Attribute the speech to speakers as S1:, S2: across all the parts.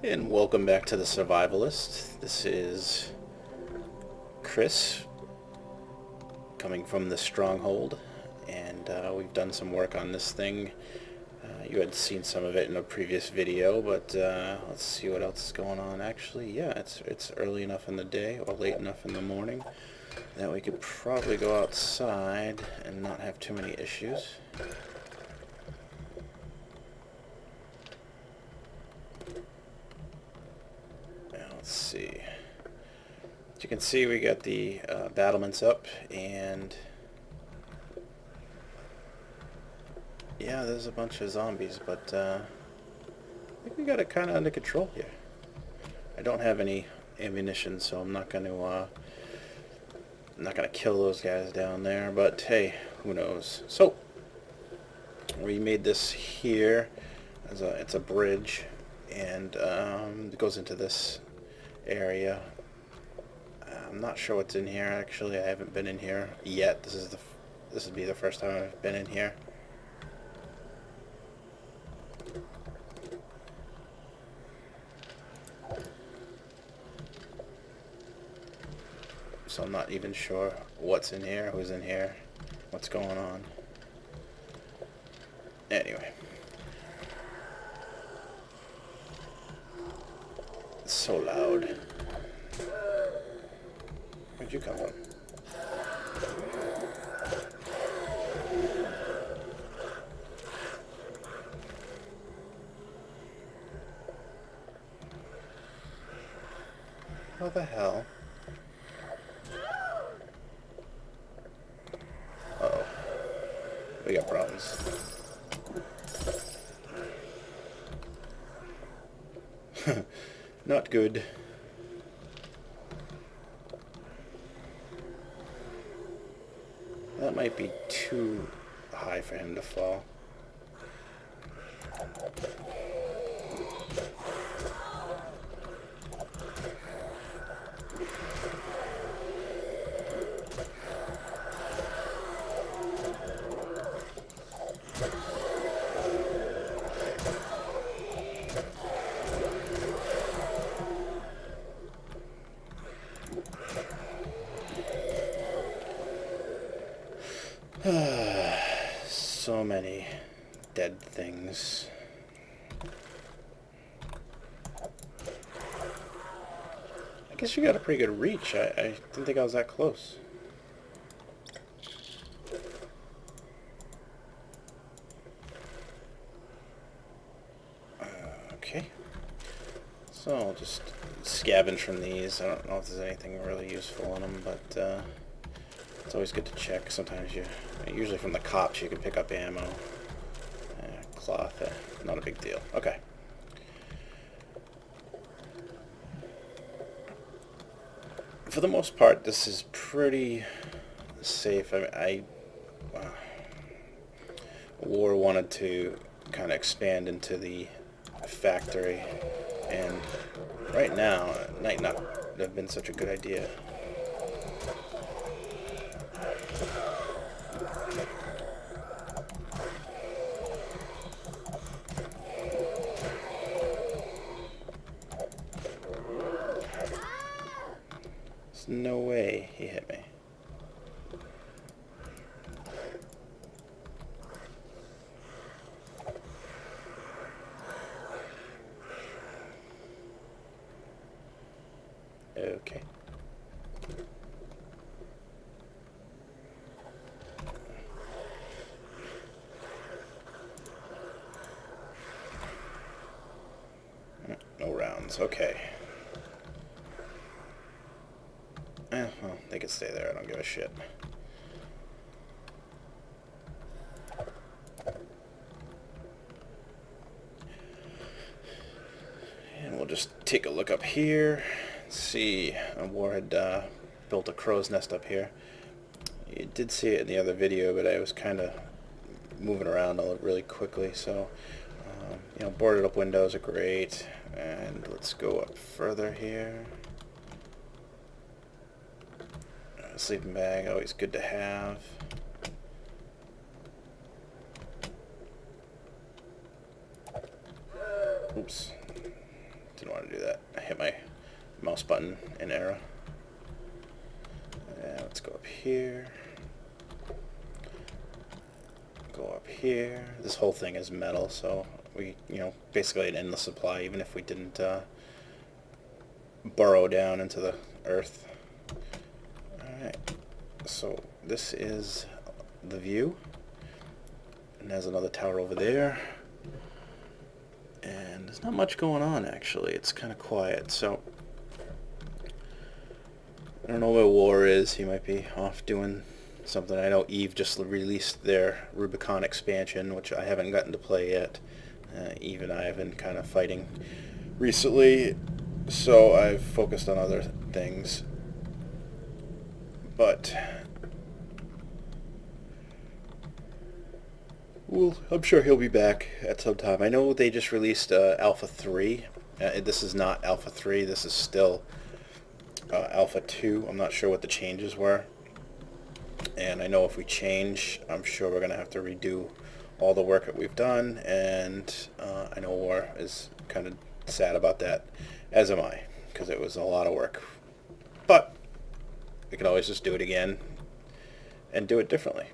S1: And welcome back to the Survivalist. This is Chris coming from the Stronghold, and we've done some work on this thing. You had seen some of it in a previous video, but let's see what else is going on. Actually, yeah, it's early enough in the day or late enough in the morning that we could probably go outside and not have too many issues. Let's see. As you can see, we got the battlements up, and yeah, there's a bunch of zombies, but I think we got it kind of under control here. I don't have any ammunition, so I'm not gonna kill those guys down there. But hey, who knows? So we made this here as it's a bridge, and it goes into this area. I'm not sure what's in here. Actually, I haven't been in here yet. This would be the first time I've been in here. So I'm not even sure what's in here, who's in here, what's going on. Anyway. It's so loud. Where'd you come from? How the hell? Uh-oh. We got problems. Not good. That might be too high for him to fall. So many dead things. I guess you got a pretty good reach. I didn't think I was that close. Okay. So I'll just scavenge from these. I don't know if there's anything really useful in them, but it's always good to check. Sometimes usually from the cops you can pick up ammo. Cloth, not a big deal. Okay. For the most part, this is pretty safe. War wanted to kind of expand into the factory, and right now it might not have been such a good idea. No way he hit me. Okay. No rounds. Okay. Well, they can stay there. I don't give a shit. And we'll just take a look up here. See, a war had built a crow's nest up here. You did see it in the other video, but I was kind of moving around really quickly. So, you know, boarded up windows are great. And let's go up further here. Sleeping bag, always good to have. Oops. Didn't want want to do that. I hit my mouse button in error. Let's go up here. Go up here. This whole thing is metal, so we, basically an endless supply, even if we didn't burrow down into the earth. Alright, so this is the view. And there's another tower over there. And there's not much going on, actually. It's kind of quiet, so I don't know where War is. He might be off doing something. I know Eve just released their Rubicon expansion, which I haven't gotten to play yet. Eve and I have been kind of fighting recently, so I've focused on other things. But I'm sure he'll be back at some time. I know they just released Alpha 3. This is not Alpha 3. This is still Alpha 2. I'm not sure what the changes were. And I know if we change, I'm sure we're going to have to redo all the work that we've done. And I know War is kind of sad about that, as am I, because it was a lot of work. But we can always just do it again and do it differently.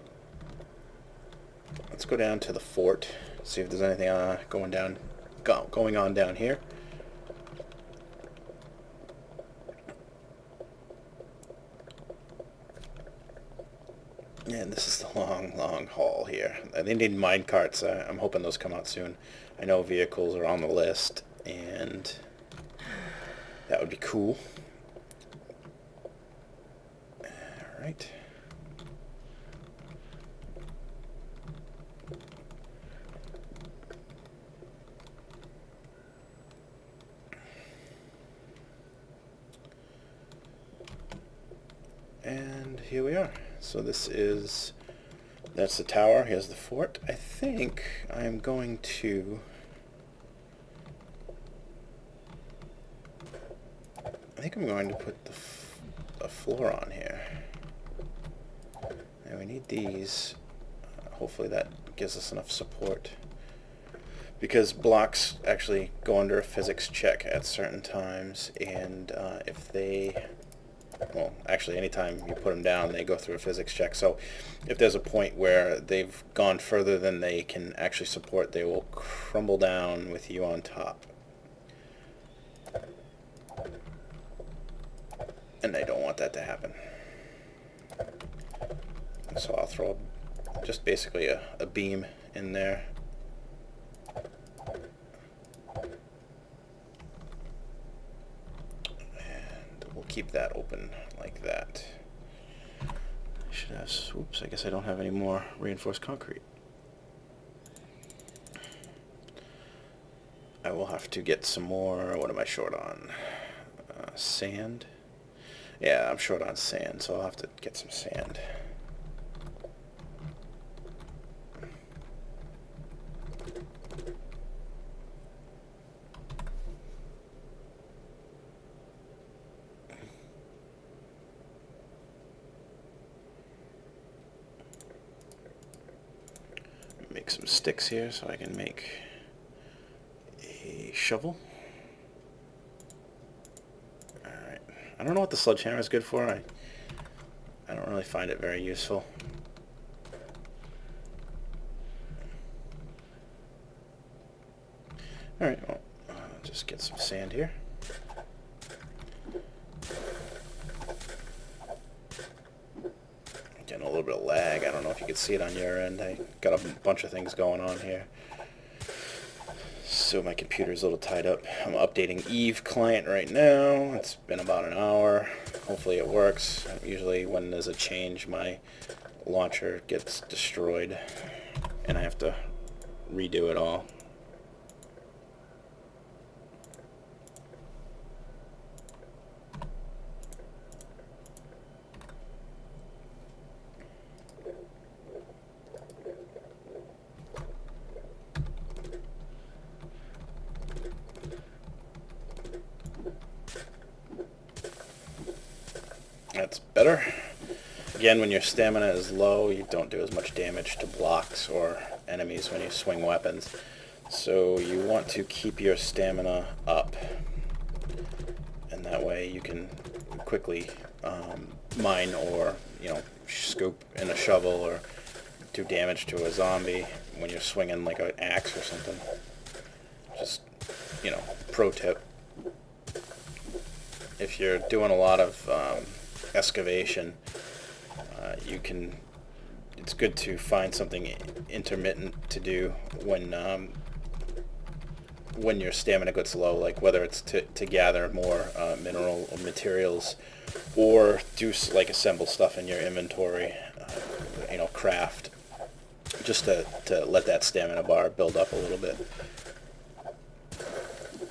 S1: Let's go down to the fort, see if there's anything going on down here. And this is the long haul here. They need mine carts. I'm hoping those come out soon. I know vehicles are on the list, and that would be cool. Alright. And here we are. So that's the tower. Here's the fort. I think I'm going to put the floor on here. And we need these. Hopefully that gives us enough support, because blocks actually go under a physics check at certain times, and if they, well, actually anytime you put them down they go through a physics check. So if there's a point where they've gone further than they can actually support, they will crumble down with you on top. And I don't want that to happen. So I'll throw just basically a beam in there. And we'll keep that open like that. I should have, oops, I guess I don't have any more reinforced concrete. I will have to get some more, what am I short on? Sand? Yeah, I'm short on sand, so I'll have to get some sand. Make some sticks here so I can make a shovel. Alright. I don't know what the sledgehammer is good for. I don't really find it very useful. Alright, well, just get some sand here. Getting a little bit of lag. I don't know if you can see it on your end. I got a bunch of things going on here, so my computer's a little tied up. I'm updating Eve client right now. It's been about an hour. Hopefully it works. Usually when there's a change, my launcher gets destroyed and I have to redo it all. That's better. Again, when your stamina is low, you don't do as much damage to blocks or enemies when you swing weapons. So you want to keep your stamina up. way you can quickly mine, or scoop in a shovel, or do damage to a zombie when you're swinging like an axe or something. Just, pro tip. If you're doing a lot of excavation, it's good to find something intermittent to do when your stamina gets low, like whether it's to gather more mineral or materials, or do like assemble stuff in your inventory, craft, just to let that stamina bar build up a little bit.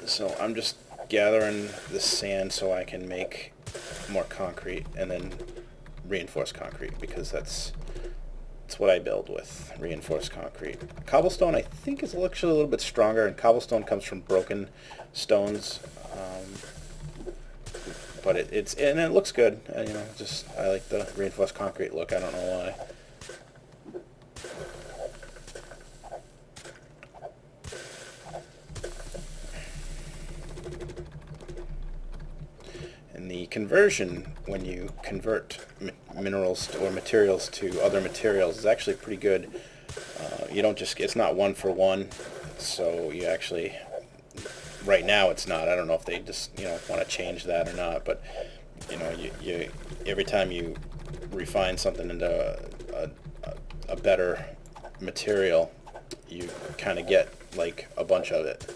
S1: So I'm just gathering the sand so I can make more concrete, and then reinforced concrete, because that's what I build with, reinforced concrete. Cobblestone, I think, is actually a little bit stronger, and cobblestone comes from broken stones, but it looks good. I like the reinforced concrete look. I don't know why. And the conversion, when you convert minerals or materials to other materials, is actually pretty good. It's not one for one, so you actually, right now it's not. I don't know if they just, want to change that or not, but, you every time you refine something into a better material, you kind of get like a bunch of it.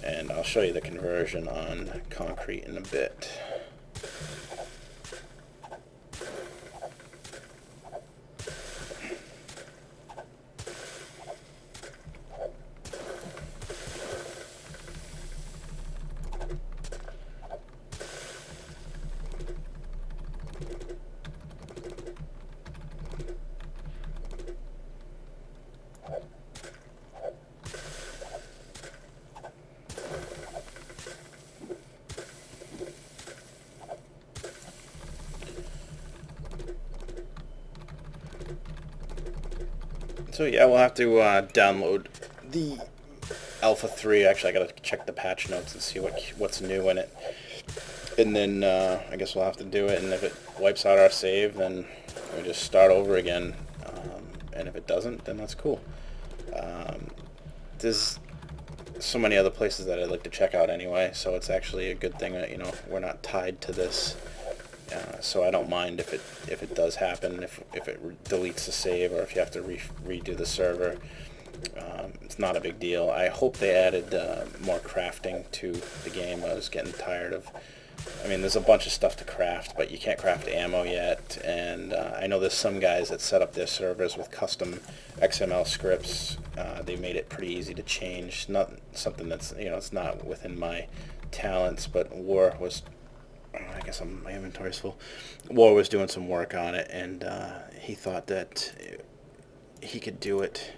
S1: And I'll show you the conversion on concrete in a bit. So yeah, we'll have to download the Alpha 3. Actually, I gotta check the patch notes and see what's new in it. And then I guess we'll have to do it, and if it wipes out our save, then we just start over again. And if it doesn't, then that's cool. There's so many other places that I'd like to check out anyway, so it's actually a good thing that, we're not tied to this. So I don't mind if it does happen, if it deletes the save, or if you have to redo the server. It's not a big deal. I hope they added more crafting to the game. I was getting tired of, there's a bunch of stuff to craft, but you can't craft ammo yet, and I know there's some guys that set up their servers with custom XML scripts. They made it pretty easy to change. Not something that's, it's not within my talents, but War was, I guess my inventory's full. War was doing some work on it, and he thought that he could do it.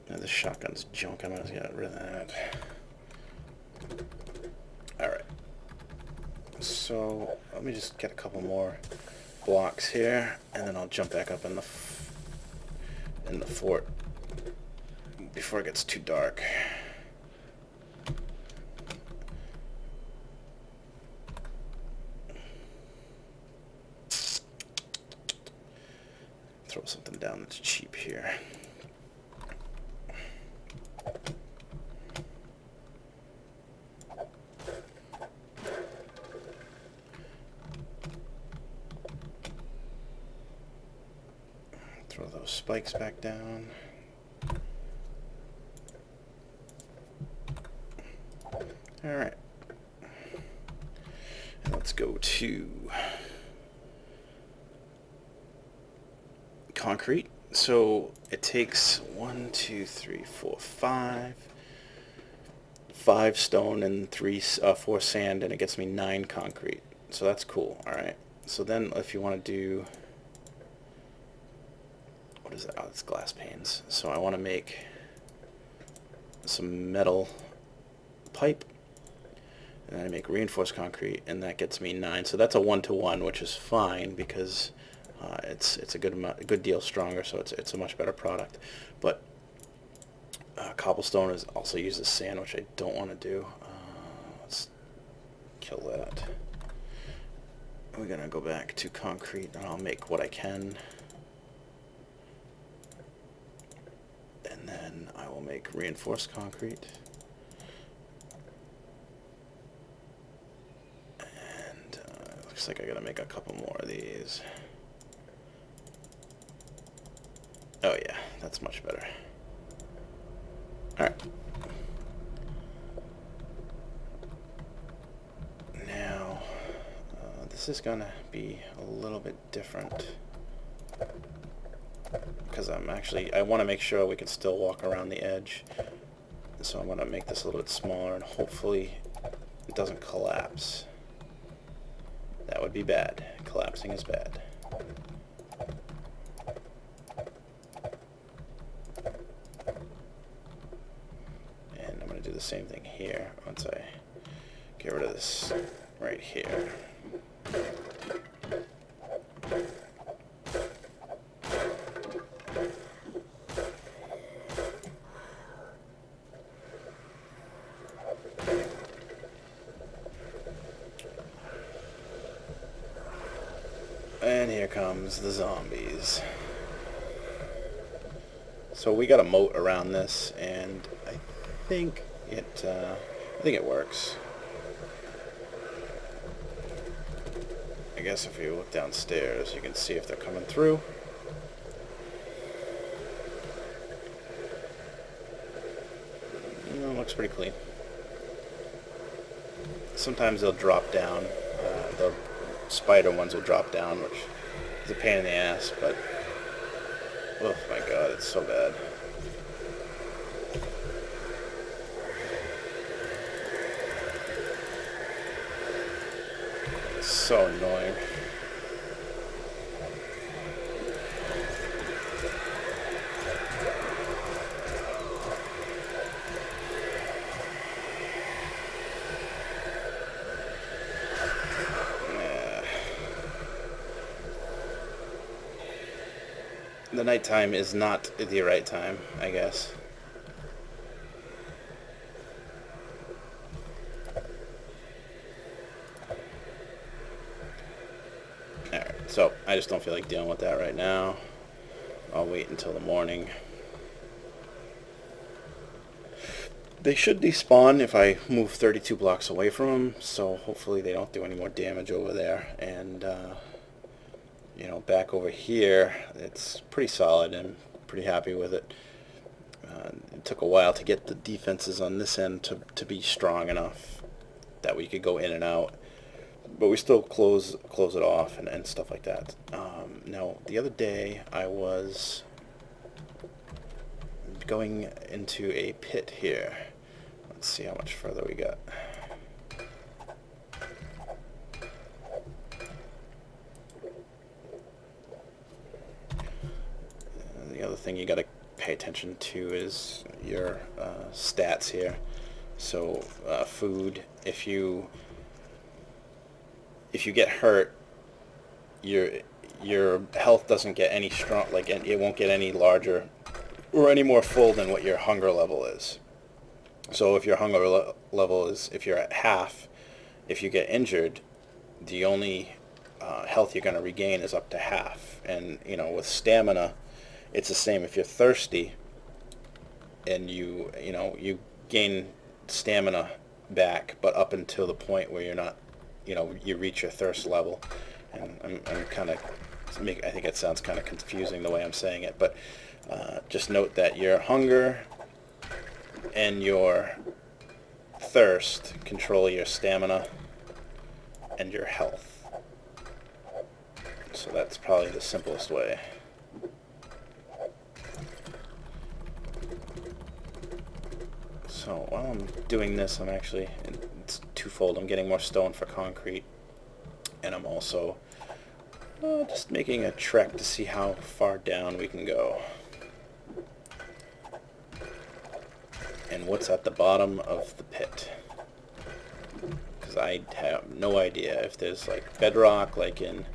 S1: Now, this shotgun's junk. I'm gonna get rid of that. Alright. So, let me just get a couple more blocks here, and then I'll jump back up in the fort before it gets too dark. Throw something down that's cheap here. Throw those spikes back down. Alright. And let's go to concrete. So it takes 5 stone and 4 sand, and it gets me 9 concrete. So that's cool. All right. So then, if you want to do, what is that? Oh, it's glass panes. So I want to make some metal pipe, and then I make reinforced concrete, and that gets me 9. So that's a 1-to-1, which is fine, because it's a good deal stronger, so it's a much better product. But cobblestone is also uses sand, which I don't want to do. Let's kill that. We're gonna go back to concrete, and I'll make what I can. And then I will make reinforced concrete. And looks like I gotta make a couple more of these. Oh yeah, that's much better. Alright. Now, this is gonna be a little bit different. Because I want to make sure we can still walk around the edge. So I'm going to make this a little bit smaller, and hopefully it doesn't collapse. That would be bad. Collapsing is bad. And I'm going to do the same thing here once I get rid of this right here. And here comes the zombies. So we got a moat around this, and I think it works. I guess if you look downstairs, you can see if they're coming through. Looks pretty clean. Sometimes they'll drop down. The spider ones will drop down, which is a pain in the ass, but oh my god, it's so bad. It's so annoying. The nighttime is not the right time, I guess. Alright, so I just don't feel like dealing with that right now. I'll wait until the morning. They should despawn if I move 32 blocks away from them, so hopefully they don't do any more damage over there. And you know, back over here, it's pretty solid and pretty happy with it. It took a while to get the defenses on this end to be strong enough that we could go in and out, but we still close it off and stuff like that. Now, the other day I was going into a pit here. Let's see how much further we got. The other thing you got to pay attention to is your stats here. So food, if you get hurt, your health doesn't get any strong, like it won't get any larger or any more full than what your hunger level is. So if your hunger level is, if you're at half, if you get injured, the only health you're going to regain is up to half. And you know, with stamina, it's the same. If you're thirsty and you gain stamina back, but up until the point where you're not, you reach your thirst level. And I'm kind of, I think it sounds kind of confusing the way I'm saying it, but just note that your hunger and your thirst control your stamina and your health. So that's probably the simplest way. So while I'm doing this, it's twofold. I'm getting more stone for concrete, and I'm also just making a trek to see how far down we can go. And what's at the bottom of the pit. Because I have no idea if there's like bedrock like in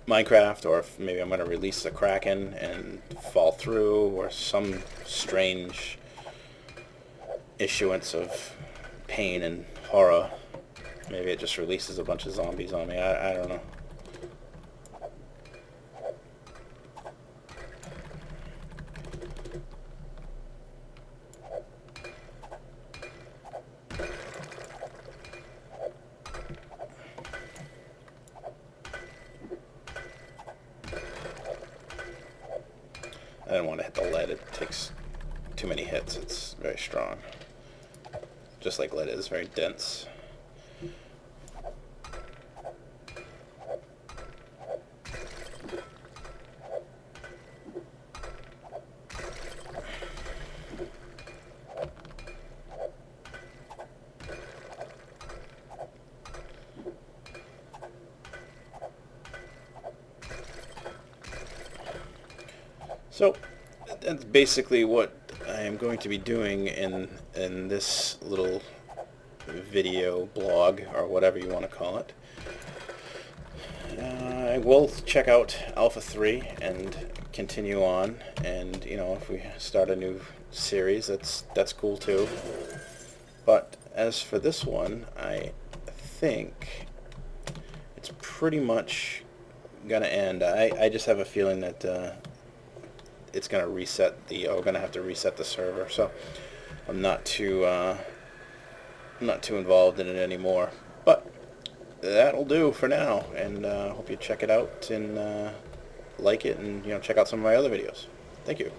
S1: Minecraft, or if maybe I'm going to release the Kraken and fall through, or some strange issuance of pain and horror. Maybe it just releases a bunch of zombies on me. I don't know. I didn't want to hit the lead. It takes too many hits. It's very strong. Just like lead is very dense. So that's basically what I am going to be doing in this little video blog, or whatever you want to call it. I will check out Alpha 3 and continue on, and you know, if we start a new series, that's cool too. But as for this one, I think it's pretty much gonna end. I just have a feeling that it's gonna reset the, we're gonna have to reset the server, so I'm not too involved in it anymore. But that'll do for now, and hope you check it out and like it, and you know, check out some of my other videos. Thank you.